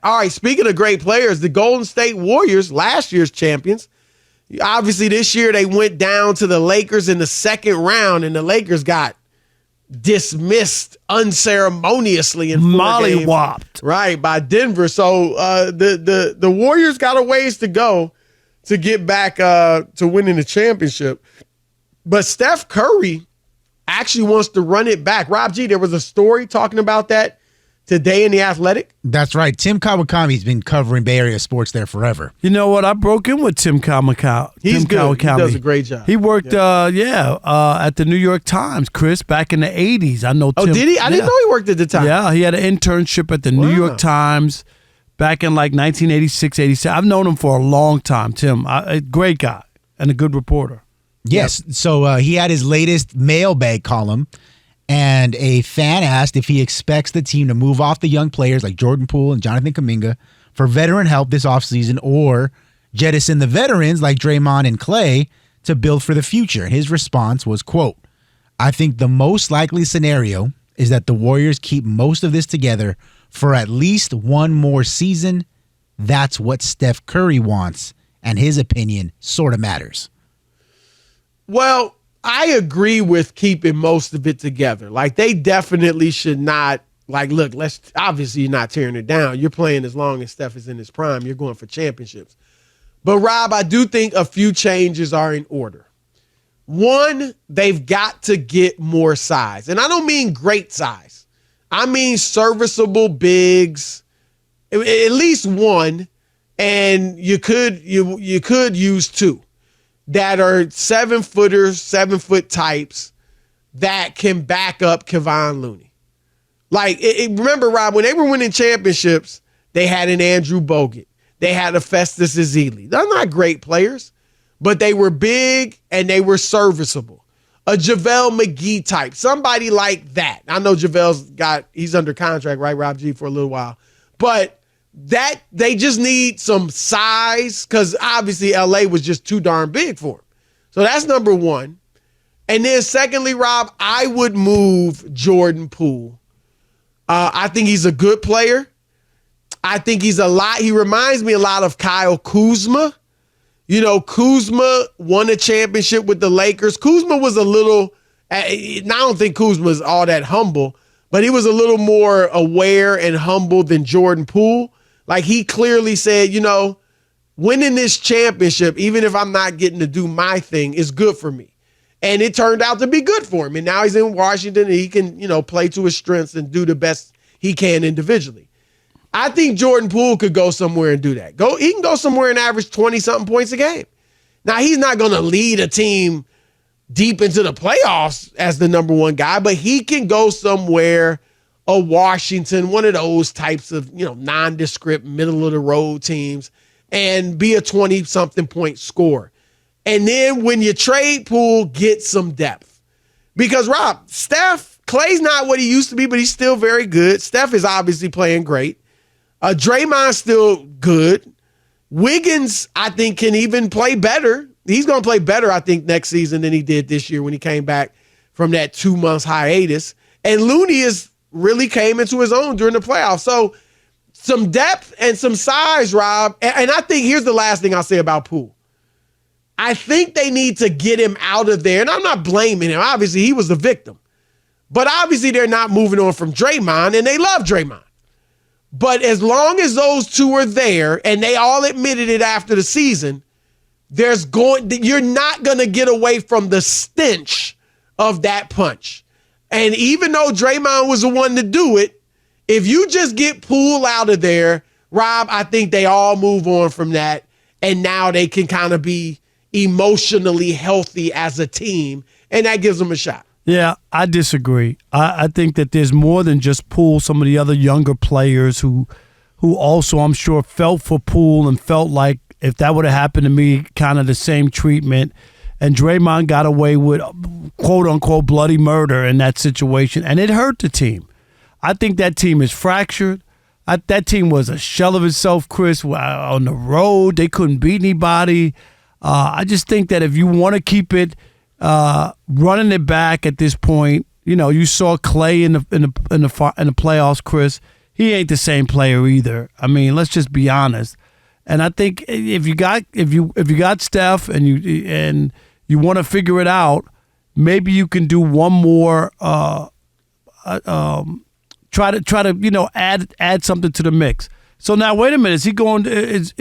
All right, speaking of great players, the Golden State Warriors, last year's champions, obviously this year they went down to the Lakers in the second round, and the Lakers got dismissed unceremoniously in 4 games. Mollywopped. Right, by Denver. So the Warriors got a ways to go to get back to winning the championship. But Steph Curry actually wants to run it back. Rob G, there was a story talking about that today in The Athletic. That's right. Tim Kawakami's been covering Bay Area sports there forever. You know what? I broke in with Tim Kawakami. He's good. He does a great job. He worked, at the New York Times, Chris, back in the 80s. I know Tim. Oh, did he? I didn't know he worked at the Times. Yeah, he had an internship at the New York Times back in like 1986, 87. I've known him for a long time, Tim. A great guy and a good reporter. Yes. Yep. So he had his latest mailbag column, and a fan asked if he expects the team to move off the young players like Jordan Poole and Jonathan Kuminga for veteran help this offseason, or jettison the veterans like Draymond and Clay to build for the future. And his response was, quote, "I think the most likely scenario is that the Warriors keep most of this together for at least one more season. That's what Steph Curry wants, and his opinion sort of matters." Well, I agree with keeping most of it together. Like, they definitely should not, like, look, obviously you're not tearing it down. You're playing as long as Steph is in his prime. You're going for championships. But, Rob, I do think a few changes are in order. One, they've got to get more size. And I don't mean great size. I mean serviceable bigs, at least one, and you could use two that are 7-footers, 7-foot types that can back up Kevon Looney. Like, remember, Rob, when they were winning championships, they had an Andrew Bogut. They had a Festus Ezeli. They're not great players, but they were big and they were serviceable. A JaVale McGee type, somebody like that. I know he's under contract, right, Rob G, for a little while. But that they just need some size, because obviously LA was just too darn big for him. So that's number one. And then secondly, Rob, I would move Jordan Poole. I think he's a good player. I think he reminds me a lot of Kyle Kuzma. You know, Kuzma won a championship with the Lakers. Kuzma was a little, I don't think Kuzma is all that humble, but he was a little more aware and humble than Jordan Poole. Like, he clearly said, you know, winning this championship, even if I'm not getting to do my thing, is good for me. And it turned out to be good for him. And now he's in Washington and he can, you know, play to his strengths and do the best he can individually. I think Jordan Poole could go somewhere and do that. He can go somewhere and average 20-something points a game. Now, he's not going to lead a team deep into the playoffs as the number one guy, but he can go somewhere, a Washington, one of those types of, you know, nondescript, middle-of-the-road teams, and be a 20-something point scorer. And then when you trade Poole, get some depth. Because, Rob, Clay's not what he used to be, but he's still very good. Steph is obviously playing great. Draymond's still good. Wiggins, I think, can even play better. He's going to play better, I think, next season than he did this year when he came back from that 2 months hiatus. And Looney really came into his own during the playoffs. So some depth and some size, Rob. And I think here's the last thing I'll say about Poole. I think they need to get him out of there. And I'm not blaming him. Obviously, he was the victim. But obviously, they're not moving on from Draymond, and they love Draymond. But as long as those two are there, and they all admitted it after the season, you're not going to get away from the stench of that punch. And even though Draymond was the one to do it, if you just get Poole out of there, Rob, I think they all move on from that. And now they can kind of be emotionally healthy as a team. And that gives them a shot. Yeah, I disagree. I think that there's more than just Poole. Some of the other younger players who also, I'm sure, felt for Poole and felt like if that would have happened to me, kind of the same treatment. And Draymond got away with, quote-unquote, bloody murder in that situation, and it hurt the team. I think that team is fractured. That team was a shell of itself, Chris. On the road, they couldn't beat anybody. I just think that if you want to keep it running it back at this point, you know, you saw Clay in the playoffs, Chris. he ain't the same player either. I mean, let's just be honest. And I think if you got Steph and you want to figure it out, maybe you can do one more. Try to add something to the mix. So now wait a minute. Is he going? Is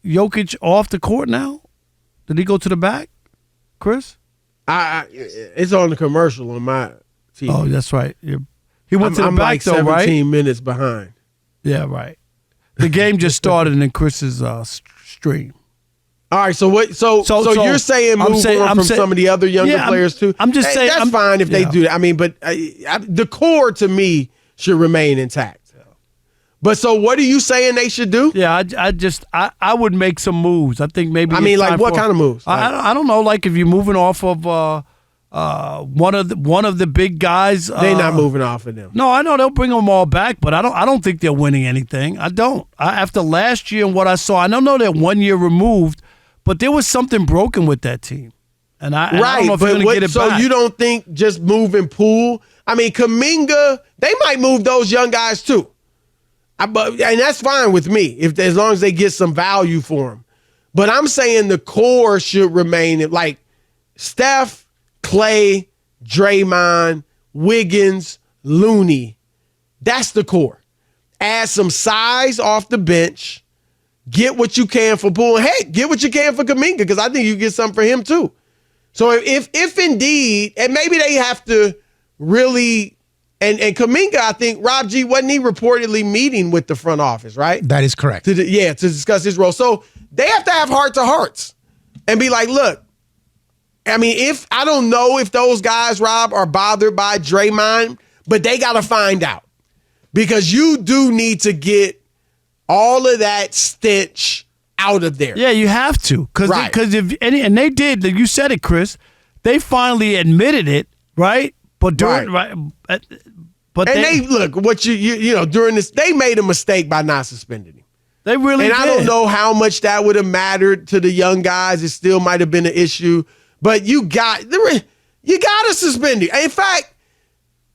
Jokic off the court now? Did he go to the back, Chris? It's on the commercial on my TV. Oh, that's right. He went to the I'm back like though, 17 right? minutes behind. Yeah, right. The game just started in Chris's stream. All right, so what? So you're saying move on from some of the other younger players too? I'm just saying that's fine if they do that. I mean, but the core to me should remain intact. But so what are you saying they should do? Yeah, I would make some moves. I think maybe. I mean, like what kind of moves? I don't know. Like if you're moving off of one of the big guys, they're not moving off of them. No, I know they'll bring them all back, but I don't think they're winning anything. I don't. After last year and what I saw, I don't know they're 1 year removed, but there was something broken with that team, and I don't know if you're going to get it back. So you don't think just moving Poole? I mean, Kuminga, they might move those young guys too. And that's fine with me as long as they get some value for them. But I'm saying the core should remain like Steph, Clay, Draymond, Wiggins, Looney. That's the core. Add some size off the bench. Get what you can for Poole. Heck, get what you can for Kuminga because I think you get something for him too. So if indeed, and maybe they have to really. And Kuminga, I think, Rob G, wasn't he reportedly meeting with the front office, right? That is correct. To discuss his role. So they have to have heart-to-hearts and be like, look, I mean, I don't know if those guys, Rob, are bothered by Draymond, but they got to find out. Because you do need to get all of that stench out of there. Yeah, you have to. Because and they did, you said it, Chris, they finally admitted it, right? But during they look what during this they made a mistake by not suspending him. They really did. I don't know how much that would have mattered to the young guys. It still might have been an issue, but you got to suspend him. In fact,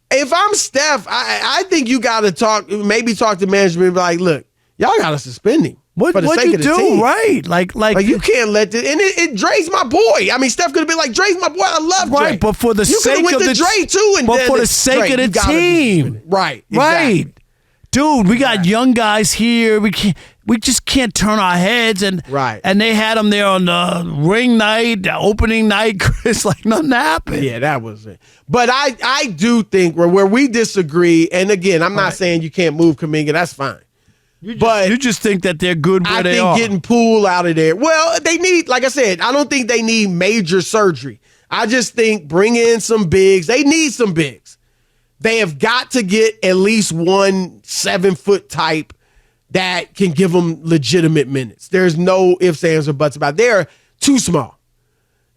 if I'm Steph, I think you got to talk to management and be like, look, y'all got to suspend him. What you do, team. Right? Like you can't let this. And it Dre's my boy. I mean, Steph could have been like, Dre's my boy. I love Dre. Right, but for the sake of the Dre too, and but for the sake of the team, right? Exactly. Right, dude. We got young guys here. We just can't turn our heads and And they had them there on the ring night, the opening night. Chris, like nothing happened. Yeah, that was it. But I do think where we disagree. And again, I'm not saying you can't move Kuminga. That's fine. You just think that they're good where they are. I think getting Poole out of there. Well, they need, like I said, I don't think they need major surgery. I just think bring in some bigs. They need some bigs. They have got to get at least 1 7-foot type that can give them legitimate minutes. There's no ifs, ands, or buts about it. They're too small.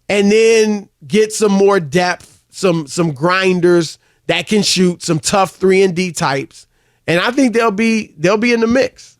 And then get some more depth, some grinders that can shoot, some tough 3-and-D types. And I think they'll be in the mix.